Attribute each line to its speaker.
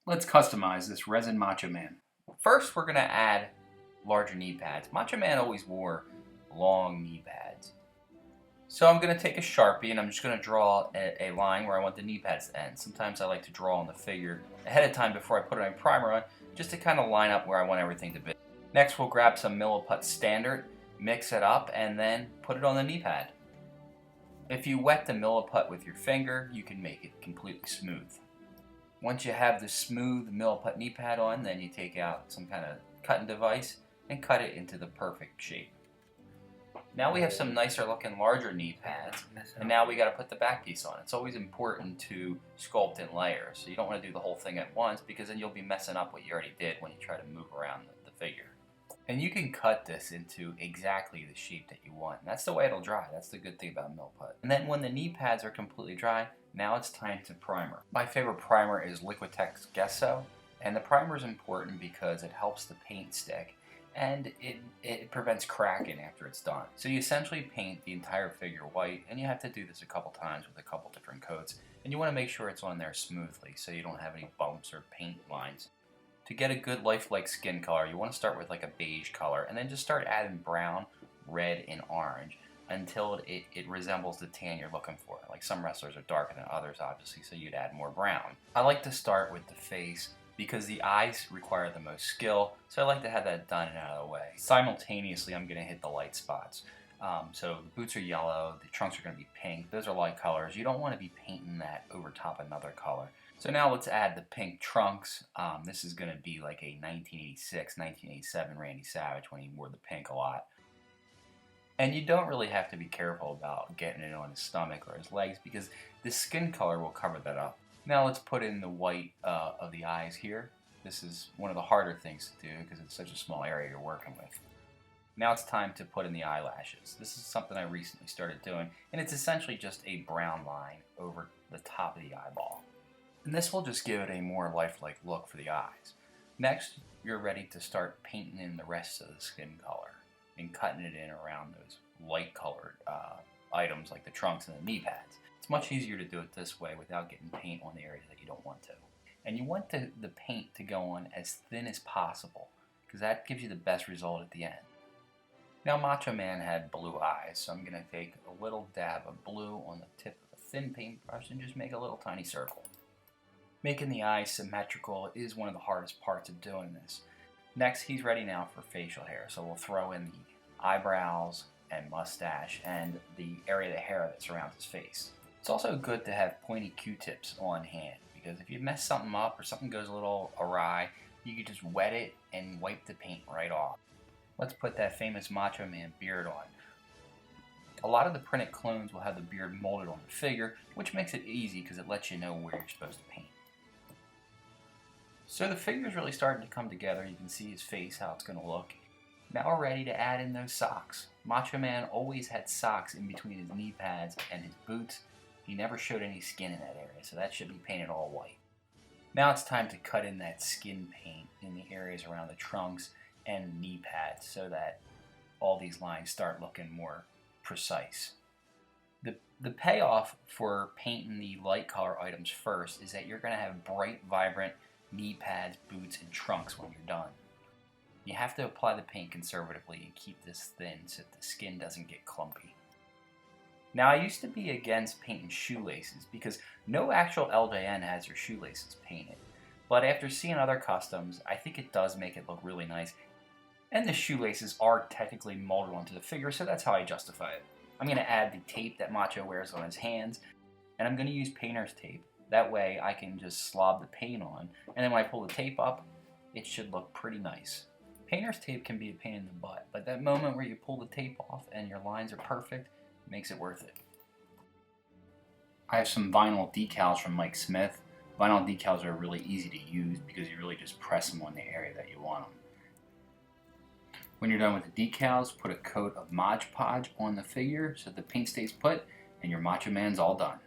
Speaker 1: Let's customize this resin Macho Man. First, we're going to add larger knee pads. Macho Man always wore long knee pads. So I'm going to take a Sharpie and I'm just going to draw a line where I want the knee pads to end. Sometimes I like to draw on the figure ahead of time before I put my primer on, just to kind of line up where I want everything to be. Next, we'll grab some Milliput Standard, mix it up, and then put it on the knee pad. If you wet the Milliput with your finger, you can make it completely smooth. Once you have the smooth Milliput knee pad on, then you take out some kind of cutting device and cut it into the perfect shape. Now we have some nicer looking larger knee pads, and now we got to put the back piece on. It's always important to sculpt in layers, so you don't want to do the whole thing at once because then you'll be messing up what you already did when you try to move around the figure. And you can cut this into exactly the shape that you want. And that's the way it'll dry. That's the good thing about Milliput. And then when the knee pads are completely dry, now it's time to primer. My favorite primer is Liquitex Gesso, and the primer is important because it helps the paint stick and it prevents cracking after it's done. So you essentially paint the entire figure white, and you have to do this a couple times with a couple different coats, and you want to make sure it's on there smoothly so you don't have any bumps or paint lines. To get a good lifelike skin color, you want to start with like a beige color and then just start adding brown, red, and orange until it resembles the tan you're looking for. Like some wrestlers are darker than others, obviously, so you'd add more brown. I like to start with the face because the eyes require the most skill, so I like to have that done and out of the way. Simultaneously, I'm going to hit the light spots. So the boots are yellow, the trunks are going to be pink. Those are light colors. You don't want to be painting that over top another color. So now let's add the pink trunks. This is going to be like a 1986, 1987 Randy Savage when he wore the pink a lot. And you don't really have to be careful about getting it on his stomach or his legs because the skin color will cover that up. Now let's put in the white of the eyes here. This is one of the harder things to do because it's such a small area you're working with. Now it's time to put in the eyelashes. This is something I recently started doing, and it's essentially just a brown line over the top of the eyeball. And this will just give it a more lifelike look for the eyes. Next, you're ready to start painting in the rest of the skin color and cutting it in around those light colored items like the trunks and the knee pads. It's much easier to do it this way without getting paint on the areas that you don't want to. And you want the paint to go on as thin as possible because that gives you the best result at the end. Now Macho Man had blue eyes, so I'm going to take a little dab of blue on the tip of a thin paintbrush and just make a little tiny circle. Making the eyes symmetrical is one of the hardest parts of doing this. Next, he's ready now for facial hair, so we'll throw in the eyebrows and mustache and the area of the hair that surrounds his face. It's also good to have pointy Q-tips on hand because if you mess something up or something goes a little awry, you can just wet it and wipe the paint right off. Let's put that famous Macho Man beard on. A lot of the printed clones will have the beard molded on the figure, which makes it easy because it lets you know where you're supposed to paint. So the figure's really starting to come together. You can see his face, how it's going to look. Now we're ready to add in those socks. Macho Man always had socks in between his knee pads and his boots. He never showed any skin in that area, so that should be painted all white. Now it's time to cut in that skin paint in the areas around the trunks and knee pads so that all these lines start looking more precise. The payoff for painting the light color items first is that you're going to have bright, vibrant knee pads, boots, and trunks when you're done. You have to apply the paint conservatively and keep this thin so that the skin doesn't get clumpy. Now I used to be against painting shoelaces because no actual LJN has their shoelaces painted. But after seeing other customs, I think it does make it look really nice. And the shoelaces are technically molded onto the figure, so that's how I justify it. I'm going to add the tape that Macho wears on his hands, and I'm going to use painter's tape. That way I can just slob the paint on, and then when I pull the tape up, it should look pretty nice. Painter's tape can be a pain in the butt, but that moment where you pull the tape off and your lines are perfect makes it worth it. I have some vinyl decals from Mike Smith. Vinyl decals are really easy to use because you really just press them on the area that you want them. When you're done with the decals, put a coat of Mod Podge on the figure so the paint stays put and your Macho Man's all done.